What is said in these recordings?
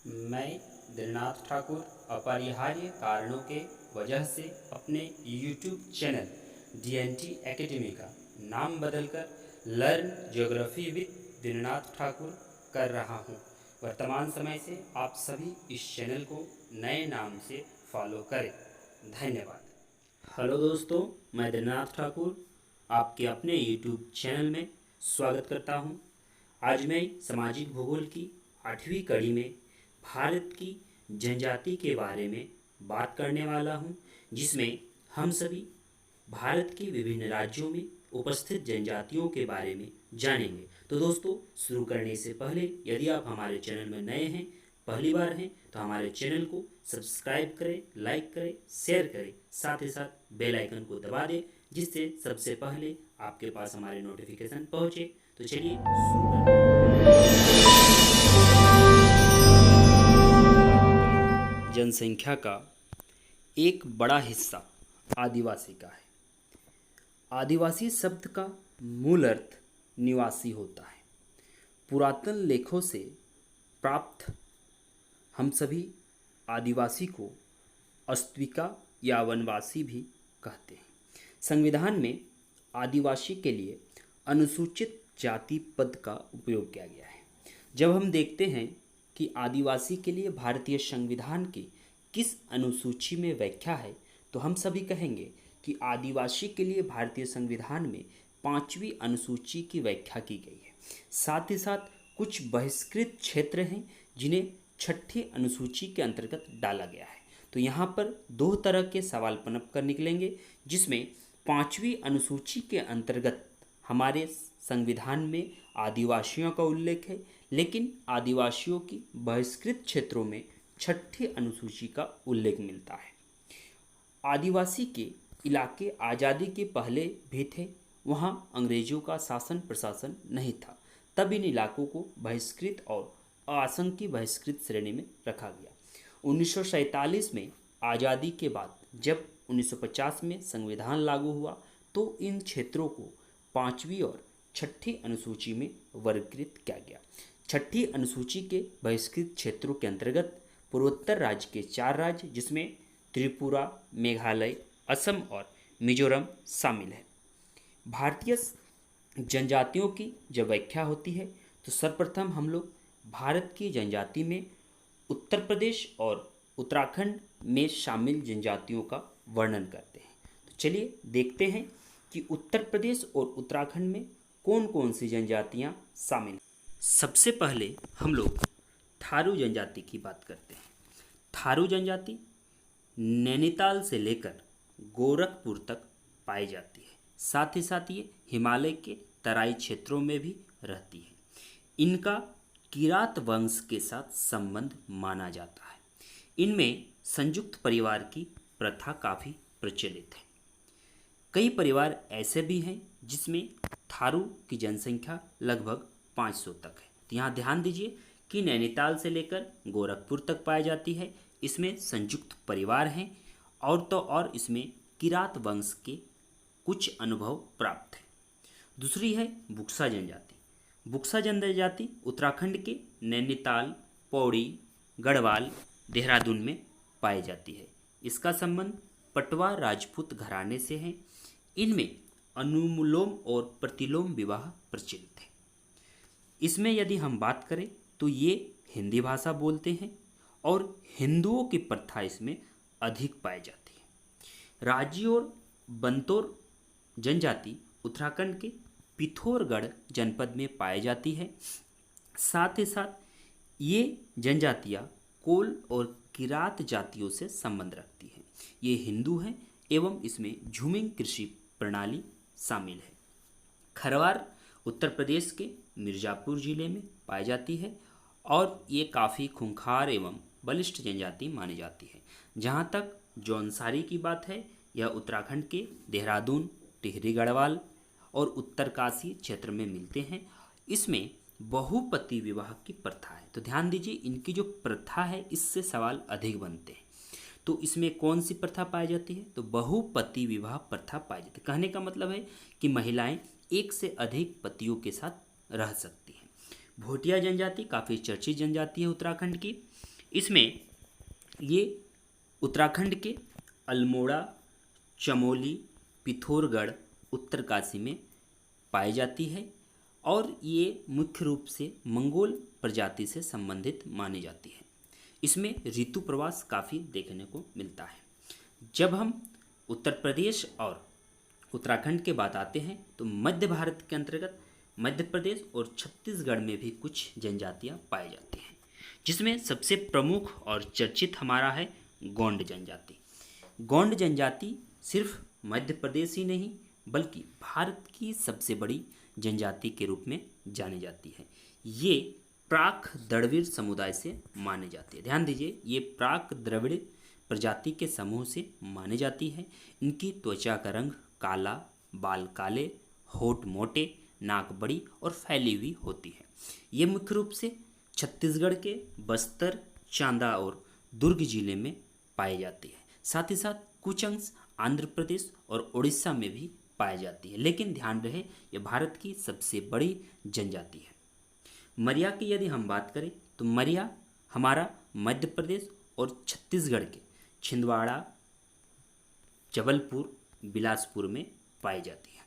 मैं दिलनाथ ठाकुर अपरिहार्य कारणों के वजह से अपने YouTube चैनल DNT एकेडमी का नाम बदलकर learn geography with Dilnath Thakur कर रहा हूँ। वर्तमान समय से आप सभी इस चैनल को नए नाम से फॉलो करें। धन्यवाद। हेलो दोस्तों, मैं दिलनाथ ठाकुर आपके अपने YouTube चैनल में स्वागत करता हूँ। आज मैं सामाजिक भूगोल की 8वीं कड़ी में भारत की जनजाति के बारे में बात करने वाला हूँ, जिसमें हम सभी भारत के विभिन्न राज्यों में उपस्थित जनजातियों के बारे में जानेंगे। तो दोस्तों, शुरू करने से पहले यदि आप हमारे चैनल में नए हैं, पहली बार हैं, तो हमारे चैनल को सब्सक्राइब करें, लाइक करें, शेयर करें, साथ ही साथ बेल आइकन को दबा दें, जिससे सबसे पहले आपके पास हमारे नोटिफिकेशन पहुँचे। तो चलिए शुरू करते हैं। जनसंख्या का एक बड़ा हिस्सा आदिवासी का है। आदिवासी शब्द का मूल अर्थ निवासी होता है। पुरातन लेखों से प्राप्त हम सभी आदिवासी को अस्तविका या वनवासी भी कहते हैं। संविधान में आदिवासी के लिए अनुसूचित जाति पद का उपयोग किया गया है। जब हम देखते हैं कि आदिवासी के लिए भारतीय संविधान की किस अनुसूची में व्याख्या है, तो हम सभी कहेंगे कि आदिवासी के लिए भारतीय संविधान में 5वीं अनुसूची की व्याख्या की गई है। साथ ही साथ कुछ बहिष्कृत क्षेत्र हैं जिन्हें 6ठी अनुसूची के अंतर्गत डाला गया है। तो यहाँ पर 2 तरह के सवाल पनप कर निकलेंगे, जिसमें 5वीं अनुसूची के अंतर्गत हमारे संविधान में आदिवासियों का उल्लेख है, लेकिन आदिवासियों की बहिष्कृत क्षेत्रों में 6ठी अनुसूची का उल्लेख मिलता है। आदिवासी के इलाके आज़ादी के पहले भी थे, वहाँ अंग्रेजों का शासन प्रशासन नहीं था, तब इन इलाकों को बहिष्कृत और आशंकी बहिष्कृत श्रेणी में रखा गया। 1947 में आज़ादी के बाद जब 1950 में संविधान लागू हुआ, तो इन क्षेत्रों को 5वीं और 6ठी अनुसूची में वर्गीकृत किया गया। 6ठी अनुसूची के बहिष्कृत क्षेत्रों के अंतर्गत पूर्वोत्तर राज्य के 4 राज्य, जिसमें त्रिपुरा, मेघालय, असम और मिजोरम शामिल है। भारतीय जनजातियों की जब व्याख्या होती है, तो सर्वप्रथम हम लोग भारत की जनजाति में उत्तर प्रदेश और उत्तराखंड में शामिल जनजातियों का वर्णन करते हैं। तो चलिए देखते हैं कि उत्तर प्रदेश और उत्तराखंड में कौन कौन सी जनजातियां शामिल हैं। सबसे पहले हम लोग थारू जनजाति की बात करते हैं। थारू जनजाति नैनीताल से लेकर गोरखपुर तक पाई जाती है। साथ ही साथ ये हिमालय के तराई क्षेत्रों में भी रहती है। इनका किरात वंश के साथ संबंध माना जाता है। इनमें संयुक्त परिवार की प्रथा काफ़ी प्रचलित है। कई परिवार ऐसे भी हैं जिसमें थारू की जनसंख्या लगभग 500 तक है। तो यहाँ ध्यान दीजिए कि नैनीताल से लेकर गोरखपुर तक पाई जाती है। इसमें संयुक्त परिवार हैं और तो और इसमें किरात वंश के कुछ अनुभव प्राप्त हैं। दूसरी है बुक्सा जनजाति। बुक्सा जनजाति उत्तराखंड के नैनीताल, पौड़ी, गढ़वाल, देहरादून में पाई जाती है। इसका संबंध पटवा राजपूत घराने से है। इनमें अनुलोम और प्रतिलोम विवाह प्रचलित है। इसमें यदि हम बात करें तो ये हिंदी भाषा बोलते हैं और हिंदुओं की प्रथा इसमें अधिक पाई जाती है। राजी और बंतोर जनजाति उत्तराखंड के पिथौरगढ़ जनपद में पाई जाती है। साथ ही साथ ये जनजातियाँ कोल और किरात जातियों से संबंध रखती हैं। ये हिंदू हैं एवं इसमें झूमिंग कृषि प्रणाली शामिल है। खरवार उत्तर प्रदेश के मिर्ज़ापुर जिले में पाई जाती है और ये काफ़ी खूंखार एवं बलिष्ठ जनजाति मानी जाती है। जहाँ तक जौनसारी की बात है, यह उत्तराखंड के देहरादून, टिहरी गढ़वाल और उत्तरकाशी क्षेत्र में मिलते हैं। इसमें बहुपति विवाह की प्रथा है। तो ध्यान दीजिए, इनकी जो प्रथा है इससे सवाल अधिक बनते हैं। तो इसमें कौन सी प्रथा पाई जाती है? तो बहुपति विवाह प्रथा पाई जाती है। कहने का मतलब है कि महिलाएं एक से अधिक पतियों के साथ रह सकती हैं। भोटिया जनजाति काफ़ी चर्चित जनजाति है उत्तराखंड की। इसमें ये उत्तराखंड के अल्मोड़ा, चमोली, पिथौरगढ़, उत्तरकाशी में पाई जाती है और ये मुख्य रूप से मंगोल प्रजाति से संबंधित मानी जाती है। इसमें ऋतु प्रवास काफ़ी देखने को मिलता है। जब हम उत्तर प्रदेश और उत्तराखंड के बात आते हैं तो मध्य भारत के अंतर्गत मध्य प्रदेश और छत्तीसगढ़ में भी कुछ जनजातियां पाई जाती हैं, जिसमें सबसे प्रमुख और चर्चित हमारा है गोंड जनजाति। गोंड जनजाति सिर्फ मध्य प्रदेश ही नहीं बल्कि भारत की सबसे बड़ी जनजाति के रूप में जानी जाती है। ये प्राक द्रविड़ समुदाय से माने जाती है। ध्यान दीजिए, ये प्राक द्रविड़ प्रजाति के समूह से मानी जाती है। इनकी त्वचा का रंग काला, बाल काले, होठ मोटे, नाक बड़ी और फैली हुई होती है। ये मुख्य रूप से छत्तीसगढ़ के बस्तर, चांदा और दुर्ग जिले में पाई जाती है। साथ ही साथ कुछ अंश आंध्र प्रदेश और उड़ीसा में भी पाई जाती है, लेकिन ध्यान रहे यह भारत की सबसे बड़ी जनजाति है। मरिया की यदि हम बात करें तो मरिया हमारा मध्य प्रदेश और छत्तीसगढ़ के छिंदवाड़ा, जबलपुर, बिलासपुर में पाई जाती है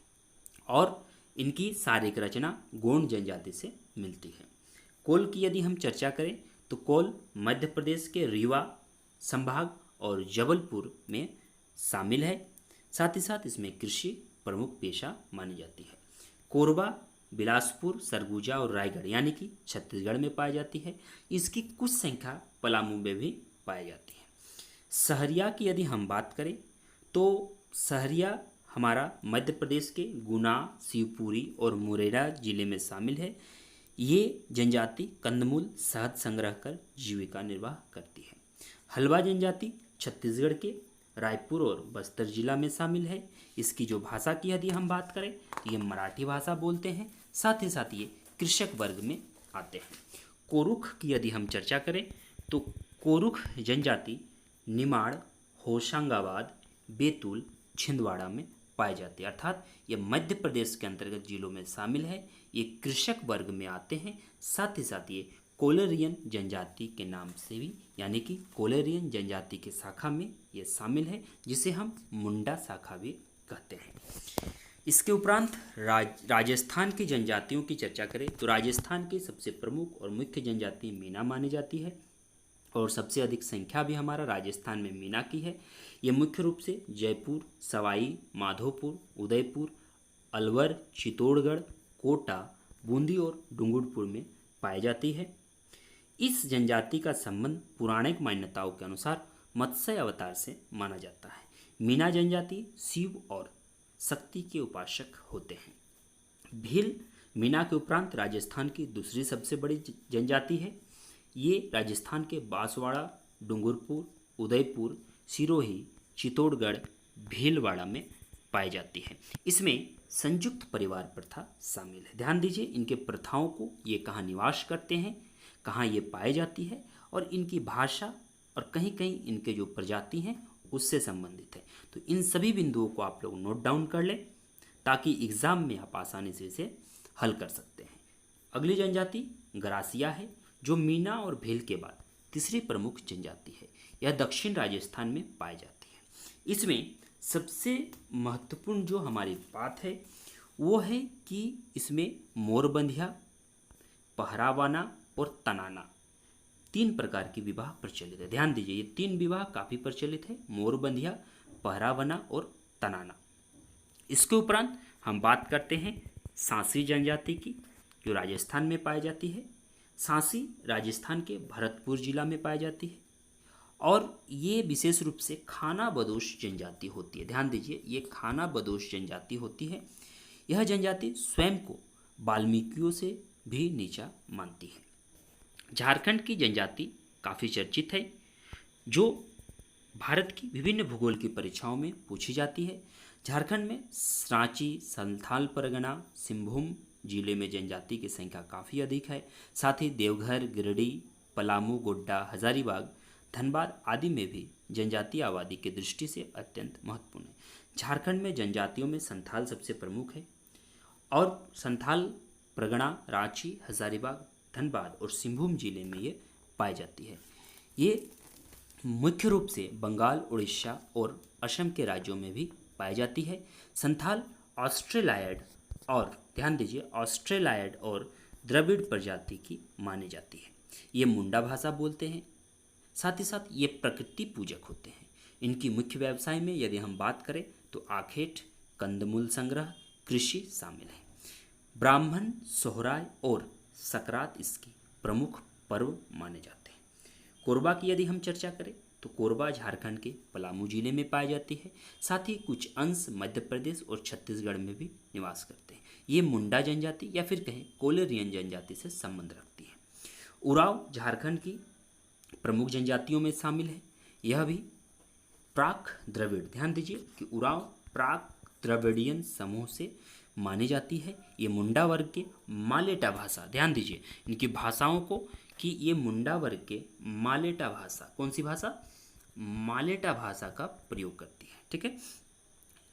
और इनकी शारीरिक रचना गोंड जनजाति से मिलती है। कोल की यदि हम चर्चा करें तो कोल मध्य प्रदेश के रीवा संभाग और जबलपुर में शामिल है। साथ ही साथ इसमें कृषि प्रमुख पेशा मानी जाती है। कोरबा बिलासपुर, सरगुजा और रायगढ़ यानी कि छत्तीसगढ़ में पाई जाती है। इसकी कुछ संख्या पलामू में भी पाई जाती है। सहरिया की यदि हम बात करें तो सहरिया हमारा मध्य प्रदेश के गुना, शिवपुरी और मुरैना जिले में शामिल है। ये जनजाति कंदमूल शहद संग्रह कर जीविका निर्वाह करती है। हलवा जनजाति छत्तीसगढ़ के रायपुर और बस्तर जिला में शामिल है। इसकी जो भाषा की यदि हम बात करें तो ये मराठी भाषा बोलते हैं। साथ ही साथ ये कृषक वर्ग में आते हैं। कोरुख की यदि हम चर्चा करें तो कोरुख जनजाति निमाड़, होशंगाबाद, बैतूल, छिंदवाड़ा में पाई जाती है, अर्थात ये मध्य प्रदेश के अंतर्गत जिलों में शामिल है। ये कृषक वर्ग में आते हैं। साथ ही साथ ये कोलेरियन जनजाति के नाम से भी यानी कि कोलेरियन जनजाति के शाखा में ये शामिल है, जिसे हम मुंडा शाखा भी कहते हैं। इसके उपरांत राजस्थान की जनजातियों की चर्चा करें तो राजस्थान की सबसे प्रमुख और मुख्य जनजाति मीना मानी जाती है और सबसे अधिक संख्या भी हमारा राजस्थान में मीना की है। ये मुख्य रूप से जयपुर, सवाई माधोपुर, उदयपुर, अलवर, चित्तौड़गढ़, कोटा, बूंदी और डूंगरपुर में पाई जाती है। इस जनजाति का संबंध पौराणिक मान्यताओं के अनुसार मत्स्य अवतार से माना जाता है। मीना जनजाति शिव और शक्ति के उपासक होते हैं। भील मीना के उपरांत राजस्थान की दूसरी सबसे बड़ी जनजाति है। ये राजस्थान के बांसवाड़ा, डूंगरपुर, उदयपुर, सिरोही, चित्तौड़गढ़, भीलवाड़ा में पाई जाती है। इसमें संयुक्त परिवार प्रथा शामिल है। ध्यान दीजिए, इनके प्रथाओं को ये कहाँ निवास करते हैं, कहाँ ये पाई जाती है और इनकी भाषा और कहीं कहीं इनके जो प्रजाति हैं उससे संबंधित है। तो इन सभी बिंदुओं को आप लोग नोट डाउन कर लें ताकि एग्जाम में आप आसानी से इसे हल कर सकते हैं। अगली जनजाति गरासिया है, जो मीना और भील के बाद तीसरी प्रमुख जनजाति है। यह दक्षिण राजस्थान में पाई जाती है। इसमें सबसे महत्वपूर्ण जो हमारी बात है वो है कि इसमें मोरबंधिया, पहरावाना और तनाना तीन प्रकार के विवाह प्रचलित है। ध्यान दीजिए, ये तीन विवाह काफ़ी प्रचलित है, मोरबंधिया, पहरावाना और तनाना। इसके उपरांत हम बात करते हैं सांसी जनजाति की, जो राजस्थान में पाई जाती है। सांसी राजस्थान के भरतपुर जिला में पाई जाती है और ये विशेष रूप से खाना बदोश जनजाति होती है। ध्यान दीजिए, ये खाना बदोश जनजाति होती है। यह जनजाति स्वयं को वाल्मीकियों से भी नीचा मानती है। झारखंड की जनजाति काफ़ी चर्चित है, जो भारत की विभिन्न भूगोल की परीक्षाओं में पूछी जाती है। झारखंड में रांची, संथाल परगना, सिंहभूम जिले में जनजाति की संख्या काफ़ी अधिक है। साथ ही देवघर, गिरिडीह, पलामू, गोड्डा, हजारीबाग, धनबाद आदि में भी जनजातीय आबादी की दृष्टि से अत्यंत महत्वपूर्ण है। झारखंड में जनजातियों में संथाल सबसे प्रमुख है और संथाल परगना, रांची, हजारीबाग, धनबाद और सिंहभूम जिले में ये पाई जाती है। ये मुख्य रूप से बंगाल, उड़ीसा और असम के राज्यों में भी पाई जाती है। संथाल ऑस्ट्रेलायड और ध्यान दीजिए ऑस्ट्रेलायड और द्रविड़ प्रजाति की मानी जाती है। ये मुंडा भाषा बोलते हैं। साथ ही साथ ये प्रकृति पूजक होते हैं। इनकी मुख्य व्यवसाय में यदि हम बात करें तो आखेट, कंदमूल संग्रह, कृषि शामिल है। ब्राह्मण, सोहराय और सकरात इसकी प्रमुख पर्व माने जाते हैं। कोरबा की यदि हम चर्चा करें तो कोरबा झारखंड के पलामू जिले में पाई जाती है। साथ ही कुछ अंश मध्य प्रदेश और छत्तीसगढ़ में भी निवास करते हैं। ये मुंडा जनजाति या फिर कहें कोलेरियन जनजाति से संबंध रखती है। उराव झारखंड की प्रमुख जनजातियों में शामिल है। यह भी प्राक द्रविड़, ध्यान दीजिए कि उराव प्राक द्रविडियन समूह से मानी जाती है। ये मुंडा वर्ग के मालेटा भाषा, ध्यान दीजिए इनकी भाषाओं को कि ये मुंडा वर्ग के मालेटा भाषा, कौन सी भाषा, मालेटा भाषा का प्रयोग करती है। ठीक है।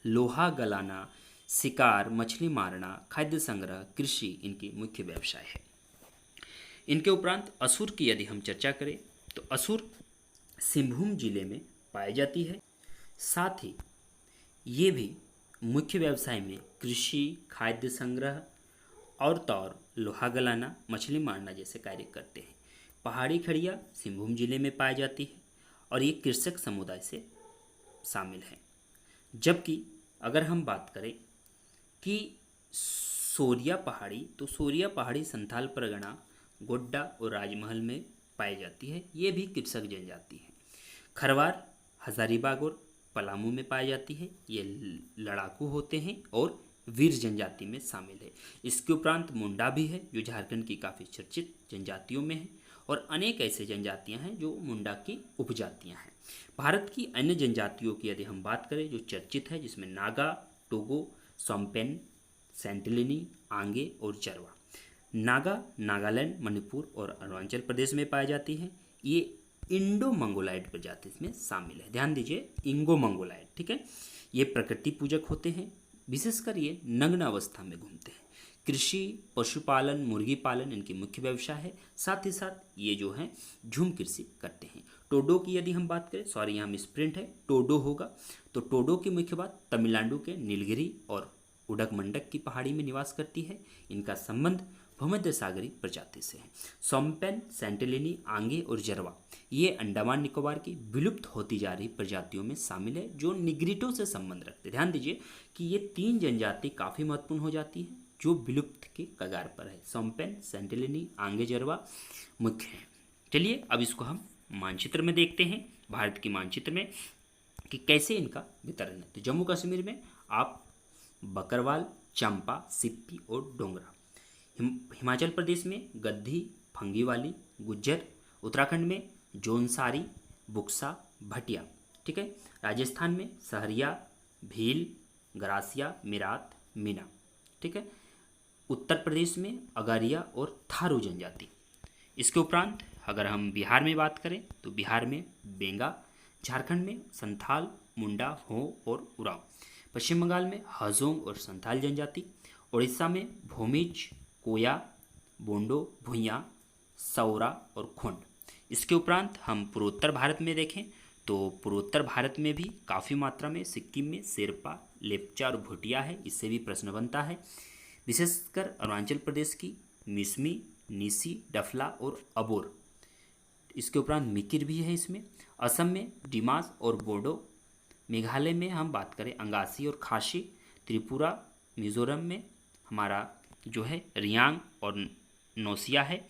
लोहा गलाना, शिकार, मछली मारना, खाद्य संग्रह, कृषि इनकी मुख्य व्यवसाय है। इनके उपरांत असुर की यदि हम चर्चा करें तो असुर सिंहभूम जिले में पाई जाती है। साथ ही ये भी मुख्य व्यवसाय में कृषि, खाद्य संग्रह और तौर लोहा गलाना, मछली मारना जैसे कार्य करते हैं। पहाड़ी खड़िया सिंहभूम जिले में पाई जाती है और ये कृषक समुदाय से शामिल है। जबकि अगर हम बात करें कि सोरिया पहाड़ी, तो सोरिया पहाड़ी संथाल परगना, गोड्डा और राजमहल में पाई जाती है। ये भी कृषक जनजाति है। खरवार हजारीबाग और पलामू में पाई जाती है। ये लड़ाकू होते हैं और वीर जनजाति में शामिल है। इसके उपरांत मुंडा भी है जो झारखंड की काफ़ी चर्चित जनजातियों में है और अनेक ऐसे जनजातियां हैं जो मुंडा की उपजातियां हैं। भारत की अन्य जनजातियों की यदि हम बात करें जो चर्चित है, जिसमें नागा, टोगो, सोम्पेन, सेंटिलिनी, आंगे और जरवा। नागा नागालैंड, मणिपुर और अरुणाचल प्रदेश में पाई जाती है। ये इंडो मंगोलाइड प्रजाति में शामिल है। ध्यान दीजिए इंगो मंगोलाइड, ठीक है। ये प्रकृति पूजक होते हैं। विशेषकर ये नग्न अवस्था में घूमते हैं। कृषि, पशुपालन, मुर्गी पालन इनकी मुख्य व्यवसाय है। साथ ही साथ ये जो है झूम कृषि करते हैं। टोडो की यदि हम बात करें, सॉरी यहाँ मिसप्रिंट है, टोडो होगा। तो टोडो की मुख्य बात तमिलनाडु के नीलगिरी और उडगमंडक की पहाड़ी में निवास करती है। इनका संबंध भूमध्य सागरीय प्रजाति से है। सोम्पेन, सेंटिलिनी, आंगे और जरवा ये अंडमान निकोबार की विलुप्त होती जा रही प्रजातियों में शामिल है जो निग्रिटो से संबंध रखते हैं। ध्यान दीजिए कि ये तीन जनजाति काफ़ी महत्वपूर्ण हो जाती है जो विलुप्त के कगार पर है। सोम्पेन, सेंटिलिनी, आंगे, जरवा मुख्य हैं। चलिए अब इसको हम मानचित्र में देखते हैं, भारत की मानचित्र में कि कैसे इनका वितरण है। तो जम्मू कश्मीर में आप बकरवाल, चंपा, सिप्पी और डोगरा। हिमाचल प्रदेश में गद्दी, फंगीवाली, गुज्जर। उत्तराखंड में जौनसारी, बुक्सा, भटिया। ठीक है। राजस्थान में सहरिया, भील, गरासिया, मिरात, मीना। ठीक है। उत्तर प्रदेश में अगारिया और थारू जनजाति। इसके उपरांत अगर हम बिहार में बात करें तो बिहार में बेंगा। झारखंड में संथाल, मुंडा, हो और उराव। पश्चिम बंगाल में हाजोंग और संथाल जनजाति। उड़ीसा में भूमिज, कोया, बोंडो, भुइयाँ, सौरा और खोंड। इसके उपरांत हम पूर्वोत्तर भारत में देखें तो पूर्वोत्तर भारत में भी काफ़ी मात्रा में सिक्किम में शेरपा, लेप्चा और भूटिया है। इससे भी प्रश्न बनता है। विशेषकर अरुणाचल प्रदेश की मिसमी, निसी, डफला और अबोर। इसके उपरांत मिकिर भी है इसमें। असम में डिमास और बोडो। मेघालय में हम बात करें अंगासी और खासी। त्रिपुरा, मिजोरम में हमारा जो है रियांग और नोसिया है।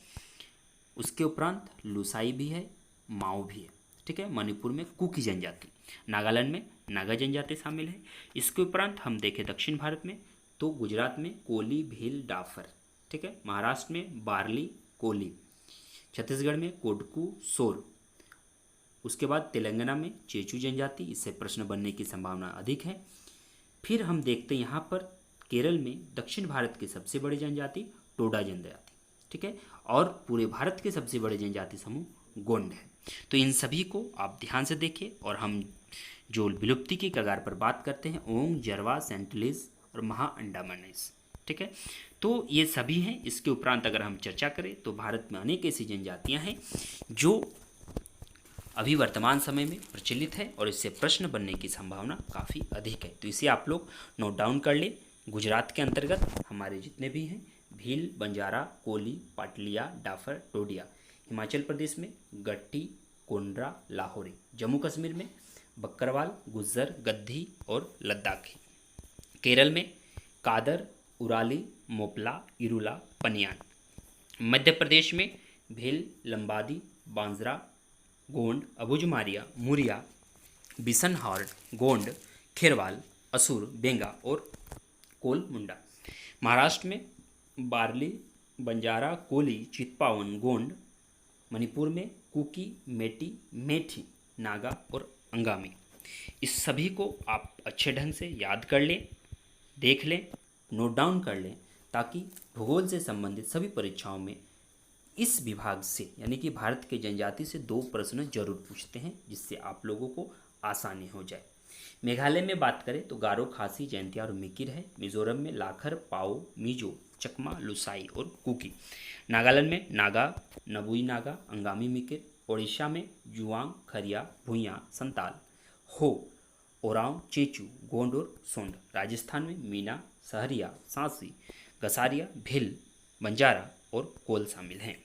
उसके उपरांत लुसाई भी है, माओ भी है। ठीक है। मणिपुर में कुकी जनजाति। नागालैंड में नागा जनजाति शामिल है। इसके उपरांत हम देखें दक्षिण भारत में तो गुजरात में कोली, भील, डाफर। ठीक है। महाराष्ट्र में बार्ली, कोली। छत्तीसगढ़ में कोडकू, सोर। उसके बाद तेलंगाना में चेचू जनजाति। इससे प्रश्न बनने की संभावना अधिक है। फिर हम देखते हैं यहाँ पर केरल में दक्षिण भारत की सबसे बड़ी जनजाति टोडा जनजाति। ठीक है। और पूरे भारत के सबसे बड़े जनजाति समूह गोंड है। तो इन सभी को आप ध्यान से देखें। और हम जो विलुप्ति की कगार पर बात करते हैं ओंग, जरवा, सेंटिलीज और महा अंडमानीज। ठीक है। तो ये सभी हैं। इसके उपरांत अगर हम चर्चा करें तो भारत में अनेक ऐसी जनजातियां हैं जो अभी वर्तमान समय में प्रचलित है और इससे प्रश्न बनने की संभावना काफ़ी अधिक है। तो इसे आप लोग नोट डाउन कर लें। गुजरात के अंतर्गत हमारे जितने भी हैं भील, बंजारा, कोली, पाटलिया, डाफर, टोडिया। हिमाचल प्रदेश में गट्टी, कोंडरा, लाहौरी। जम्मू कश्मीर में बक्करवाल, गुज्जर, गद्दी और लद्दाखी। केरल में कादर, उराली, मोपला, इरुला, पनियान। मध्य प्रदेश में भील, लंबादी, बांजरा, गोंड, अबुझमारिया, मुरिया, बिसनहार्ड, गोंड, खेरवाल, असुर, बेंगा और कोल मुंडा। महाराष्ट्र में बारली, बंजारा, कोली, चितपावन, गोंड। मणिपुर में कुकी, मेटी, मेठी, नागा और अंगामी। इस सभी को आप अच्छे ढंग से याद कर लें, देख लें, नोट डाउन कर लें, ताकि भूगोल से संबंधित सभी परीक्षाओं में इस विभाग से यानी कि भारत के जनजाति से 2 प्रश्न जरूर पूछते हैं, जिससे आप लोगों को आसानी हो जाए। मेघालय में बात करें तो गारो, खासी, जैंतिया और मिकिर है। मिजोरम में लाखर, पाओ, मिजो, चकमा, लुसाई और कुकी। नागालैंड में नागा, नबुई नागा, अंगामी, मिकिर। ओडिशा में जुआंग, खरिया, भुइयां, संताल, हो, ओरांव, चेचू, गोंड और सोंड। राजस्थान में मीना, सहरिया, सांसी, गसारिया, भिल, बंजारा और कोल शामिल हैं।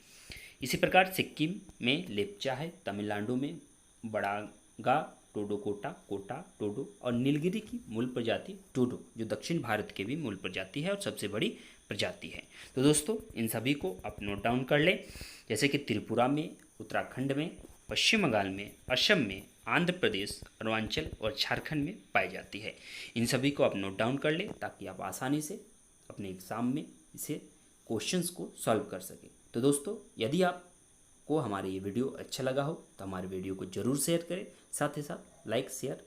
इसी प्रकार सिक्किम में लेप्चा है। तमिलनाडु में बड़ागा, टोडोकोटा, कोटा, टोडो और नीलगिरी की मूल प्रजाति टोडो, जो दक्षिण भारत के भी मूल प्रजाति है और सबसे बड़ी प्रजाति है। तो दोस्तों इन सभी को आप नोट डाउन कर लें, जैसे कि त्रिपुरा में, उत्तराखंड में, पश्चिम बंगाल में, असम में, आंध्र प्रदेश, अरुणाचल और झारखंड में पाई जाती है। इन सभी को आप नोट डाउन कर लें ताकि आप आसानी से अपने एग्ज़ाम में इसे क्वेश्चंस को सॉल्व कर सकें। तो दोस्तों यदि आपको हमारे ये वीडियो अच्छा लगा हो तो हमारे वीडियो को ज़रूर शेयर करें, साथ ही साथ लाइक, शेयर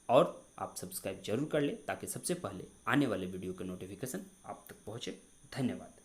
और आप सब्सक्राइब जरूर कर लें, ताकि सबसे पहले आने वाले वीडियो के नोटिफिकेशन आप तक पहुँचे। धन्यवाद।